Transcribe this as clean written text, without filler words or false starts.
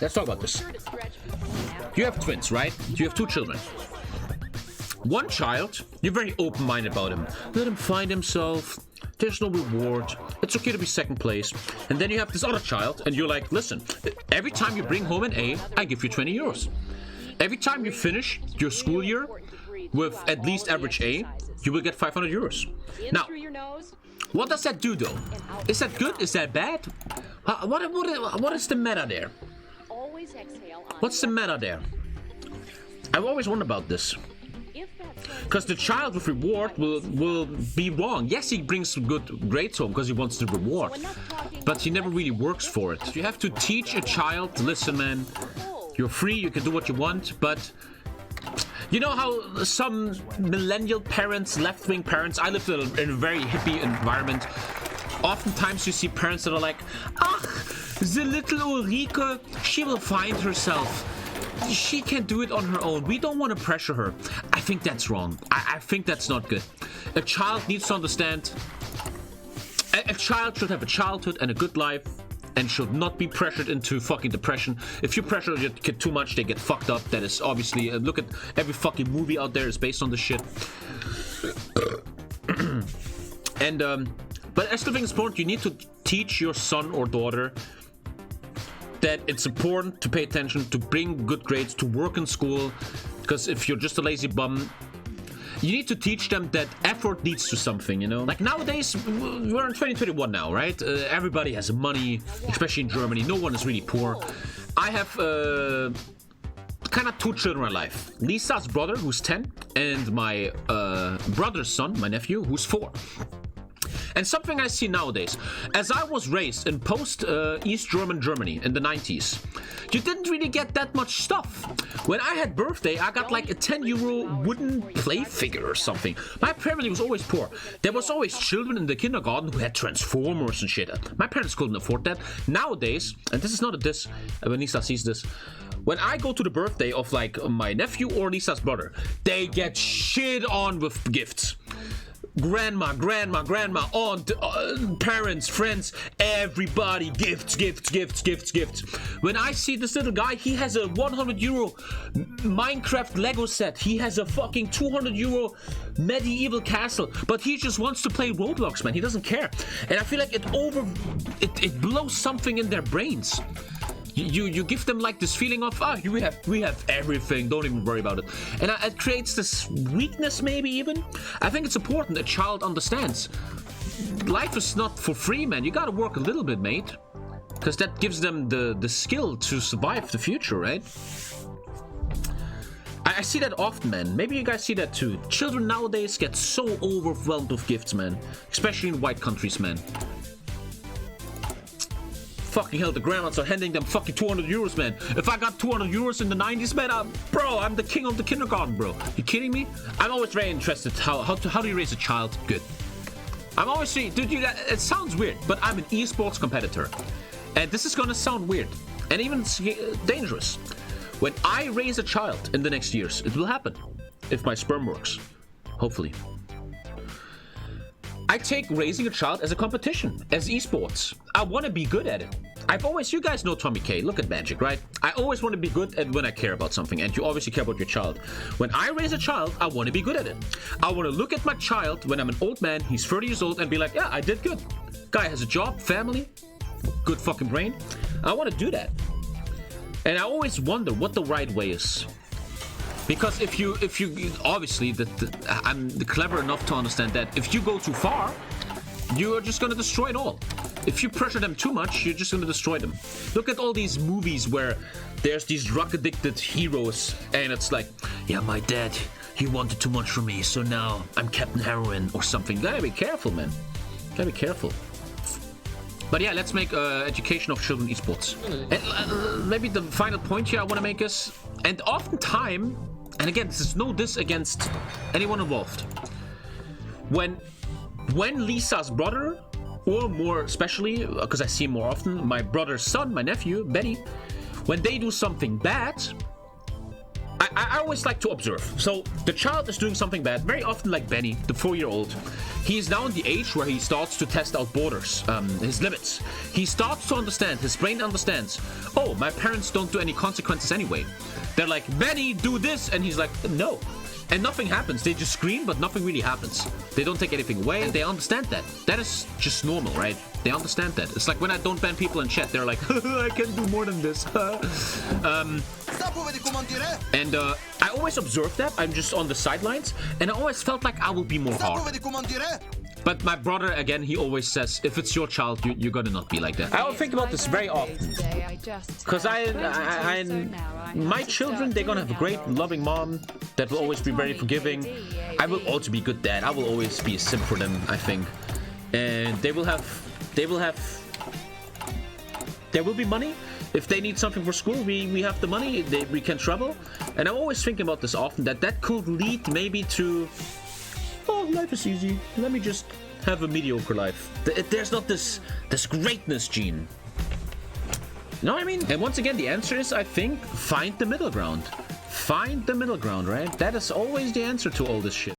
let's talk about this. You have twins, right? You have 2 children. One child, you're very open-minded about him. Let him find himself. There's no reward. It's okay to be second place. And then you have this other child, and you're like, listen, every time you bring home an A, I give you 20 euros. Every time you finish your school year with at least average A, you will get 500 euros. Now, what does that do, though? Is that good? Is that bad? What is the meta there? What's the meta there? I've always wondered about this. Because the child with reward will be wrong. Yes, he brings good grades home because he wants the reward. But he never really works for it. You have to teach a child, listen, man, you're free, you can do what you want, but... You know how some millennial parents, left-wing parents, I lived in a very hippie environment. Oftentimes you see parents that are like, ach, the little Ulrike, she will find herself. She can do it on her own. We don't want to pressure her. I think that's wrong. I think that's not good. A child needs to understand. A child should have a childhood and a good life and should not be pressured into fucking depression. If you pressure your kid too much, they get fucked up. That is obviously... look at every fucking movie out there is based on this shit. And, but I still think it's important. You need to teach your son or daughter that it's important to pay attention, to bring good grades, to work in school. Because if you're just a lazy bum, you need to teach them that effort leads to something, you know? Like nowadays, we're in 2021 now, right? Everybody has money, especially in Germany. No one is really poor. I have kind of 2 children in life. Lisa's brother, who's 10, and my brother's son, my nephew, who's 4. And something I see nowadays, as I was raised in post-East German Germany in the 90s, you didn't really get that much stuff. When I had birthday, I got like a 10 euro wooden play figure or something. My family was always poor. There was always children in the kindergarten who had Transformers and shit. My parents couldn't afford that. Nowadays, and this is not a diss, when Lisa sees this, when I go to the birthday of like my nephew or Lisa's brother, they get shit on with gifts. Grandma, aunt, parents, friends, everybody, gifts. When I see this little guy, he has a 100 euro Minecraft Lego set. He has a fucking 200 euro medieval castle, but he just wants to play Roblox, man. He doesn't care. And I feel like it blows something in their brains. You give them like this feeling of we have everything, don't even worry about it, and it creates this weakness. Maybe even I think it's important a child understands life is not for free, man. You gotta work a little bit, mate, because that gives them the skill to survive the future, right? I see that often, man. Maybe you guys see that too. Children nowadays get so overwhelmed with gifts, man, especially in white countries, man. Fucking hell, the grandmas are handing them fucking 200 euros, man. If I got 200 euros in the 90s, man, I'm the king of the kindergarten, bro. You kidding me? I'm always very interested how do you raise a child good? I'm always saying, dude, it sounds weird, but I'm an esports competitor. And this is gonna sound weird and even dangerous. When I raise a child in the next years, it will happen. If my sperm works. Hopefully. I take raising a child as a competition, as esports. I want to be good at it. You guys know TommyKay, look at Magic, right? I always want to be good at when I care about something, and you obviously care about your child. When I raise a child, I want to be good at it. I want to look at my child when I'm an old man, he's 30 years old, and be like, yeah, I did good. Guy has a job, family, good fucking brain. I want to do that. And I always wonder what the right way is. Because if you obviously, I'm clever enough to understand that if you go too far, you are just going to destroy it all. If you pressure them too much, you're just going to destroy them. Look at all these movies where there's these drug-addicted heroes, and it's like, yeah, my dad, he wanted too much from me, so now I'm Captain Heroin or something. Gotta be careful, man. Gotta be careful. But yeah, let's make education of children esports. And maybe the final point here I want to make is, and oftentimes, and again, this is no diss against anyone involved. When Lisa's brother, or more especially, because I see him more often, my brother's son, my nephew, Benny, when they do something bad, I always like to observe. So the child is doing something bad, very often like Benny, the 4-year-old. He is now in the age where he starts to test out borders, his limits. He starts to understand, his brain understands, oh, my parents don't do any consequences anyway. They're like, Benny, do this, and he's like, no. And nothing happens. They just scream, but nothing really happens. They don't take anything away, and they understand that. That is just normal, right? They understand that. It's like when I don't ban people in chat, they're like, I can do more than this. And I always observe that. I'm just on the sidelines, and I always felt like I will be more hard. But my brother, again, he always says, if it's your child, you're gonna not be like that. I will think about this very often. Because my children, they're gonna have a great, loving mom that will always be very forgiving. I will also be a good dad. I will always be a simp for them, I think. And there will be money. If they need something for school, we have the money. We can travel. And I'm always thinking about this often, that could lead maybe to... Oh, life is easy. Let me just have a mediocre life. There's not this greatness gene. You know what I mean? And once again, the answer is, I think, find the middle ground. Find the middle ground, right? That is always the answer to all this shit.